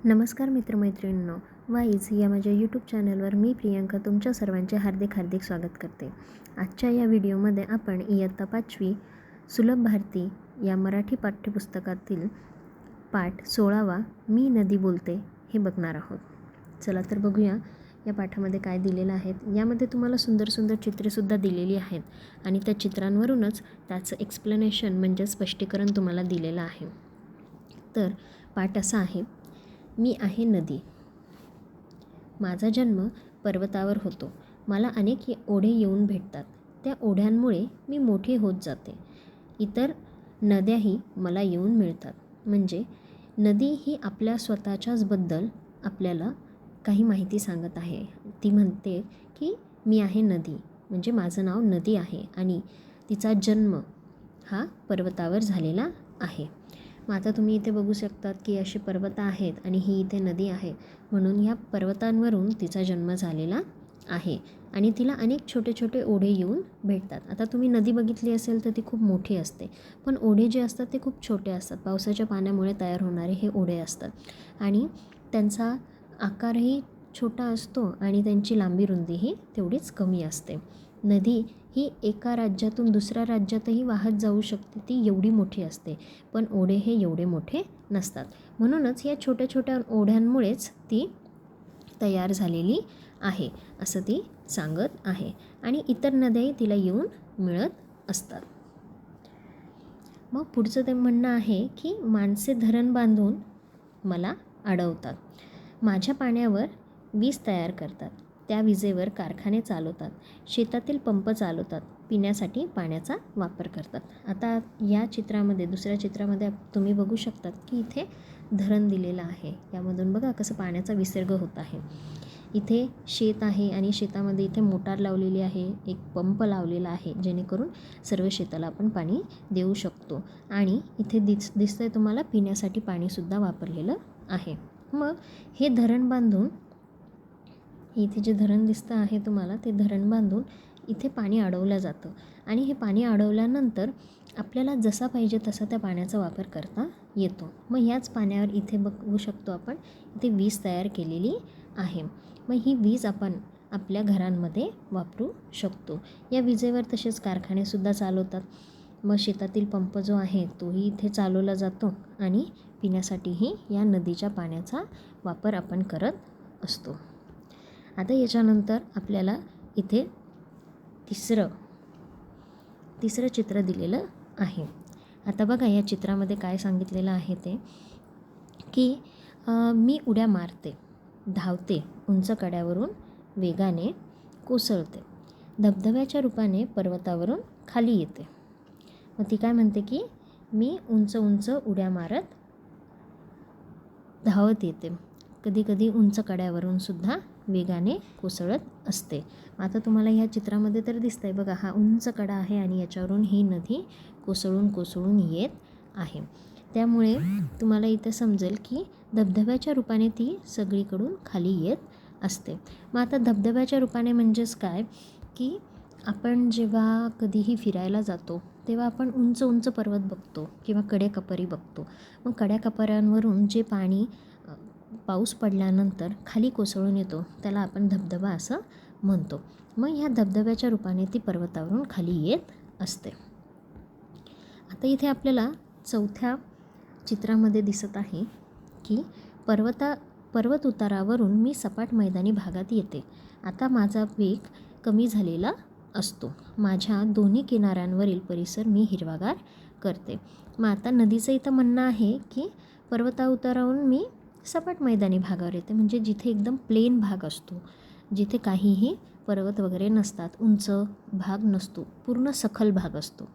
नमस्कार मित्रमैत्रिणींनो, वाईज या माझ्या यूट्यूब चॅनलवर मी प्रियंका तुमच्या सर्वांचे हार्दिक स्वागत करते. आजच्या या व्हिडिओमध्ये आपण इयत्ता 5वी सुलभ भारती या मराठी पाठ्यपुस्तकातील पाठ 16वा मी नदी बोलते हे बघणार आहोत. चला तर बघूया या पाठामध्ये काय दिलेलं आहे. यामध्ये तुम्हाला सुंदर सुंदर चित्रेसुद्धा दिलेली आहेत आणि त्या चित्रांवरूनच त्याचं एक्सप्लेनेशन म्हणजे स्पष्टीकरण तुम्हाला दिलेलं आहे. तर पाठ असा आहे, मी आहे नदी. माझा जन्म पर्वतावर होतो. मला अनेक ओढे येऊन भेटतात. त्या ओढ्यांमुळे मी मोठी होत जाते. इतर नद्याही मला येऊन मिळतात. म्हणजे नदी ही आपल्या स्वतःच्याच बद्दल आपल्याला काही माहिती सांगत आहे. ती म्हणते की मी आहे नदी, म्हणजे माझं नाव नदी आहे आणि तिचा जन्म हा पर्वतावर झालेला आहे. मग आता तुम्ही इथे बघू शकतात की असे पर्वत आहेत आणि ही इथे नदी आहे, म्हणून ह्या पर्वतांवरून तिचा जन्म झालेला आहे आणि तिला अनेक छोटे छोटे ओढे येऊन भेटतात. आता तुम्ही नदी बघितली असेल तर ती खूप मोठी असते, पण ओढे जे असतात ते खूप छोटे असतात. पावसाच्या पाण्यामुळे तयार होणारे हे ओढे असतात आणि त्यांचा आकारही छोटा असतो आणि त्यांची लांबी रुंदीही तेवढीच कमी असते. नदी ही एका राज्यातून दुसऱ्या राज्यातही वाहत जाऊ शकते, ती एवढी मोठी असते, पण ओढे हे एवढे मोठे नसतात. म्हणूनच या छोट्या छोट्या ओढ्यांमुळेच ती तयार झालेली आहे असं ती सांगत आहे आणि इतर नद्याही तिला येऊन मिळत असतात. मग पुढचं ते म्हणणं आहे की माणसे धरण बांधून मला अडवतात. माझ्या पाण्यावर वीज तयार करतात. त्या विजेवर कारखाने चालवतात. शेतातील पंप चालवतात. पिण्यासाठी पाण्याचा वापर करतात. आता या चित्रामध्ये, दुसऱ्या चित्रामध्ये तुम्ही बघू शकतात की इथे धरण दिलेलं आहे. यामधून बघा कसं पाण्याचा विसर्ग होत आहे. इथे शेत आहे आणि शेतामध्ये इथे मोटार लावलेली आहे, एक पंप लावलेला आहे, जेणेकरून सर्व शेताला आपण पाणी देऊ शकतो. आणि इथे दिसतंय तुम्हाला पिण्यासाठी पाणीसुद्धा वापरलेलं आहे. मग हे धरण बांधून, इथे जे धरण दिसतं आहे तुम्हाला, ते धरण बांधून इथे पाणी अडवलं जातं आणि हे पाणी अडवल्यानंतर आपल्याला जसा पाहिजे तसा त्या पाण्याचा वापर करता येतो. मग ह्याच पाण्यावर इथे बघू शकतो आपण, इथे वीज तयार केलेली आहे. मग ही वीज आपण आपल्या घरांमध्ये वापरू शकतो. या विजेवर तसेच कारखानेसुद्धा चालवतात. मग शेतातील पंप जो आहे तोही इथे चालवला जातो आणि पिण्यासाठीही या नदीच्या पाण्याचा वापर आपण करत असतो. आता याच्यानंतर आपल्याला इथे तिसरं चित्र दिलेलं आहे. आता बघा या चित्रामध्ये काय सांगितलेलं आहे ते की मी उड्या मारते, धावते, उंच कड्यावरून वेगाने कोसळते, धबधब्याच्या रूपाने पर्वतावरून खाली येते. मग ती काय म्हणते की मी उंच उंच उड्या मारत धावत येते, कधी कधी उंच कड्यावरून सुद्धा वेगाने कोसळत असते. आता तुम्हाला ह्या चित्रामध्ये तर दिसतंय बघा, हा उंच कडा आहे आणि याच्यावरून ही नदी कोसळून येत आहे. त्यामुळे तुम्हाला इथे समजेल की धबधब्याच्या रूपाने ती सगळीकडून खाली येत असते. मग आता धबधब्याच्या रूपाने म्हणजेच काय की आपण जेव्हा कधीही फिरायला जातो तेव्हा आपण उंच उंच पर्वत बघतो किंवा कडेकपारी बघतो. मग कड्याकपाऱ्यांवरून जे पाणी पाऊस पडल्यानंतर खाली कोसळून येतो त्याला आपण धबधबा असं म्हणतो. मग ह्या धबधब्याच्या रूपाने ती पर्वतावरून खाली येत असते. आता इथे आपल्याला चौथ्या चित्रामध्ये दिसत आहे की पर्वत उतारावरून मी सपाट मैदानी भागात येते. आता माझा वेग कमी झालेला असतो. माझ्या दोन्ही किनाऱ्यांवरील परिसर मी हिरवागार करते. मग आता नदीचं इथं म्हणणं आहे की पर्वता उतारावरून मी सपाट मैदानी भागावर येते, म्हणजे जिथे एकदम प्लेन भाग असतो, जिथे काहीही पर्वत वगैरे नसतात, उंच भाग नसतो, पूर्ण सखल भाग असतो.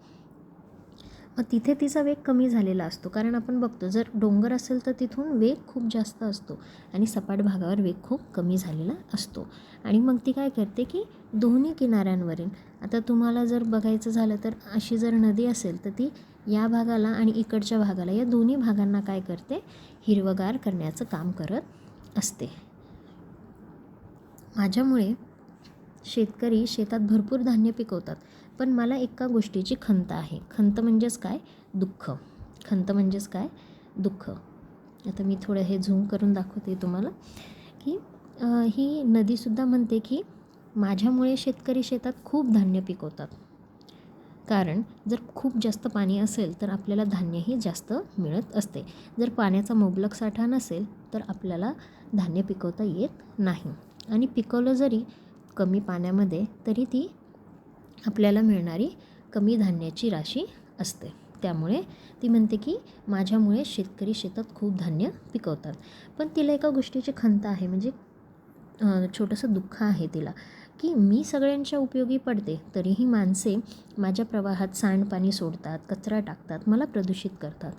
मग तिथे तिचा वेग कमी झालेला असतो, कारण आपण बघतो जर डोंगर असेल तर तिथून वेग खूप जास्त असतो आणि सपाट भागावर वेग खूप कमी झालेला असतो. आणि मग ती काय करते की दोन्ही किनाऱ्यांवरील, आता तुम्हाला जर बघायचं झालं तर अशी जर नदी असेल तर ती या भागाला आणि इकडच्या भागाला, या दोन्ही भागांना काय करते, हिरवगार करण्याचं काम करत असते. माझ्यामुळे शेतकरी शेतात भरपूर धान्य पिकवतात, पण मला एका गोष्टीची खंत आहे. खंत म्हणजेच काय, दुःख. खंत म्हणजेच काय, दुःख. आता मी थोडं हे झूम करून दाखवते तुम्हाला की ही नदीसुद्धा म्हणते की माझ्यामुळे शेतकरी शेतात खूप धान्य पिकवतात. कारण जर खूप जास्त पाणी असेल तर आपल्याला धान्यही जास्त मिळत असते. जर पाण्याचा मुबलक साठा नसेल तर आपल्याला धान्य पिकवता येत नाही. आणि पिकवलं जरी कमी पाण्यामध्ये तरी ती आपल्याला मिळणारी कमी धान्याची राशी असते. त्यामुळे ती म्हणते की माझ्यामुळे शेतकरी शेतात खूप धान्य पिकवतात. पण तिला एका गोष्टीची खंत आहे, म्हणजे छोटंसं दुःख आहे तिला की मी सगळ्यांच्या उपयोगी पडते तरीही माणसे माझ्या प्रवाहात सांडपाणी सोडतात, कचरा टाकतात, मला प्रदूषित करतात.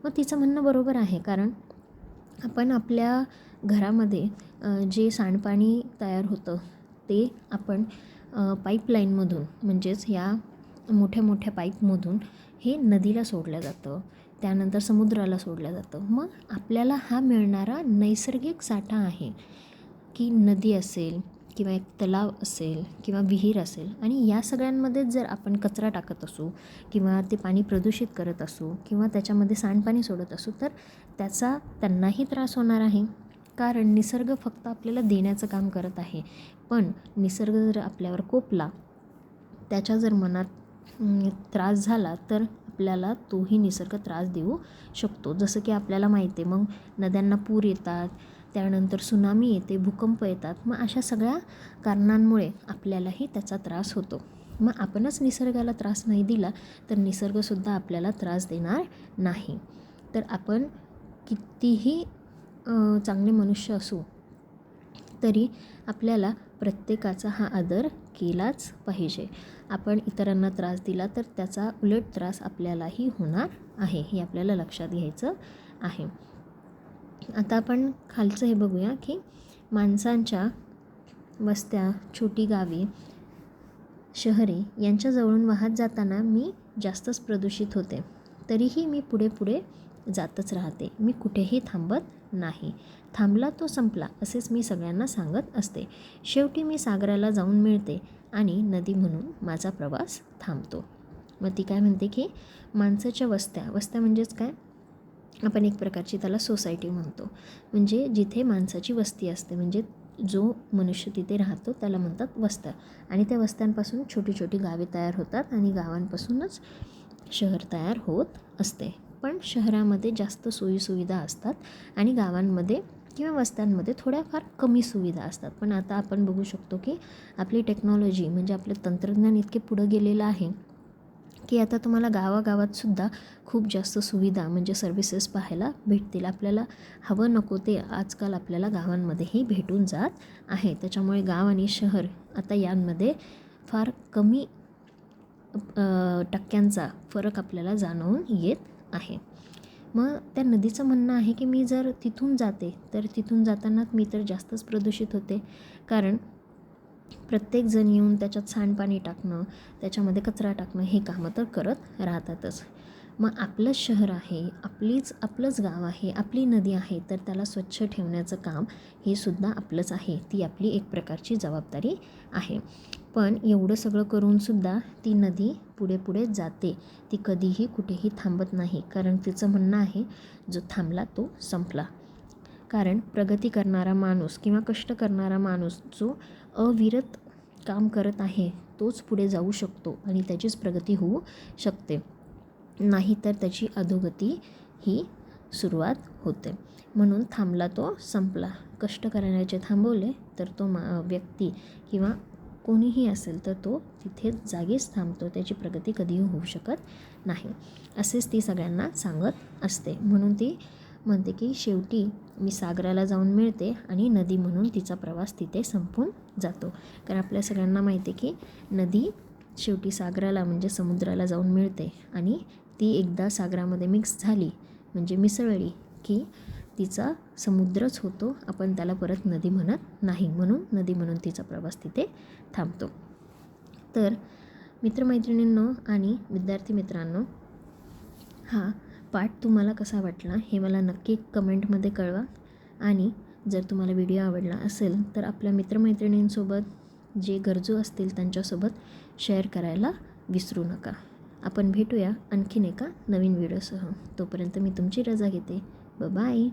मग तिचं म्हणणं बरोबर आहे, कारण आपण आपल्या घरामध्ये जे सांडपाणी तयार होतं ते आपण पाईपलाईनमधून म्हणजेच या मोठ्या मोठ्या पाईपमधून हे नदीला सोडलं जातं, त्यानंतर समुद्राला सोडलं जातं. मग आपल्याला हा मिळणारा नैसर्गिक साठा आहे की नदी असेल किंवा एक तलाव असेल किंवा विहीर असेल, आणि या सगळ्यांमध्येच जर आपण कचरा टाकत असू किंवा ते पाणी प्रदूषित करत असू किंवा त्याच्यामध्ये सांडपाणी सोडत असू तर त्याचा त्यांनाही त्रास होणार आहे. कारण निसर्ग फक्त आपल्याला देण्याचं काम करत आहे, पण निसर्ग जर आपल्यावर कोपला, त्याच्या जर मनात त्रास झाला तर आपल्याला तोही निसर्ग त्रास देऊ शकतो. जसं की आपल्याला माहिती आहे, मग नद्यांना पूर येतात, त्यानंतर सुनामी येते, भूकंप येतात. मग अशा सगळ्या कारणांमुळे आपल्यालाही त्याचा त्रास होतो. मग आपणच निसर्गाला त्रास नाही दिला तर निसर्गसुद्धा आपल्याला त्रास देणार नाही. तर आपण कितीही चांगले मनुष्य असू तरी आपल्याला प्रत्येकाचा हा आदर केलाच पाहिजे. आपण इतरांना त्रास दिला तर त्याचा उलट त्रास आपल्यालाही होणार आहे, हे आपल्याला लक्षात घ्यायचं आहे. आता आपण खालचं हे बघूया की माणसांच्या वस्त्या, छोटी गावे, शहरे यांच्याजवळून वाहत जाताना मी जास्तच प्रदूषित होते. तरीही मी पुढे पुढे जातच राहते. मी कुठेही थांबत नाही. थांबला तो संपला असेच मी सगळ्यांना सांगत असते. शेवटी मी सागराला जाऊन मिळते आणि नदी म्हणून माझा प्रवास थांबतो. मग ती काय म्हणते की माणसाच्या वस्त्या म्हणजेच काय, आपण एक प्रकारची त्याला सोसायटी म्हणतो. म्हणजे जिथे माणसाची वस्ती असते, म्हणजे जो मनुष्य तिथे राहतो त्याला म्हणतात वस्त्या. आणि त्या वस्त्यांपासून छोटी छोटी गावे तयार होतात आणि गावांपासूनच शहर तयार होत असते. पण शहरामध्ये जास्त सोयीसुविधा असतात आणि गावांमध्ये किंवा वस्त्यांमध्ये थोड्याफार कमी सुविधा असतात. पण आता आपण बघू शकतो की आपली टेक्नॉलॉजी म्हणजे आपलं तंत्रज्ञान इतके पुढं गेलेलं आहे की आता तुम्हाला गावागावातसुद्धा खूप जास्त सुविधा म्हणजे सर्व्हिसेस पाहायला भेटतील. आपल्याला हवं नको ते आजकाल आपल्याला गावांमध्येही भेटून जात आहे. त्याच्यामुळे गाव आणि शहर आता यांमध्ये फार कमी टक्क्यांचा फरक आपल्याला जाणवून येत आहे. मग त्या नदीचं म्हणणं आहे की मी जर तिथून जाते तर तिथून जाताना मी तर जास्तच प्रदूषित होते. कारण प्रत्येकजण येऊन त्याच्यात सांडपाणी टाकणं, त्याच्यामध्ये कचरा टाकणं हे कामं तर करत राहतातच. मग आपलंच शहर आहे, आपलंच गाव आहे, आपली नदी आहे, तर त्याला स्वच्छ ठेवण्याचं काम हे सुद्धा आपलंच आहे. ती आपली एक प्रकारची जबाबदारी आहे. पण एवढं सगळं करूनसुद्धा ती नदी पुढे पुढे जाते. ती कधीही कुठेही थांबत नाही. कारण तिचं म्हणणं आहे जो थांबला तो संपला. कारण प्रगती करणारा माणूस किंवा कष्ट करणारा माणूस जो अविरत काम करत आहे तोच पुढे जाऊ शकतो आणि त्याचीच प्रगती होऊ शकते. नाहीतर त्याची अधोगती ही सुरुवात होते. म्हणून थांबला तो संपला. कष्ट करण्याचे थांबवले तर तो व्यक्ती किंवा कोणीही असेल तर तो तिथेच जागीच थांबतो. त्याची प्रगती कधीही होऊ शकत नाही. असेच ती सगळ्यांना सांगत असते. म्हणून ती म्हणते की शेवटी मी सागराला जाऊन मिळते आणि नदी म्हणून तिचा प्रवास तिथे संपून जातो. कारण आपल्या सगळ्यांना माहिती आहे की नदी शेवटी सागराला म्हणजे समुद्राला जाऊन मिळते आणि ती एकदा सागरामध्ये मिक्स झाली म्हणजे मिसळली की तिचा समुद्रच होतो. आपण त्याला परत नदी म्हणत नाही. म्हणून नदी म्हणून तिचा प्रवास तिथे थांबतो. तर मित्रमैत्रिणींनो आणि विद्यार्थी मित्रांनो, हा पाठ तुम्हाला कसा वाटला हे मला नक्की कमेंटमध्ये कळवा. आणि जर तुम्हाला व्हिडिओ आवडला असेल तर आपल्या मित्रमैत्रिणींसोबत जे गरजू असतील त्यांच्यासोबत शेअर करायला विसरू नका. आपण भेटूया आणखीन एका नवीन व्हिडिओसह. तोपर्यंत मी तुमची रजा घेते. बाय.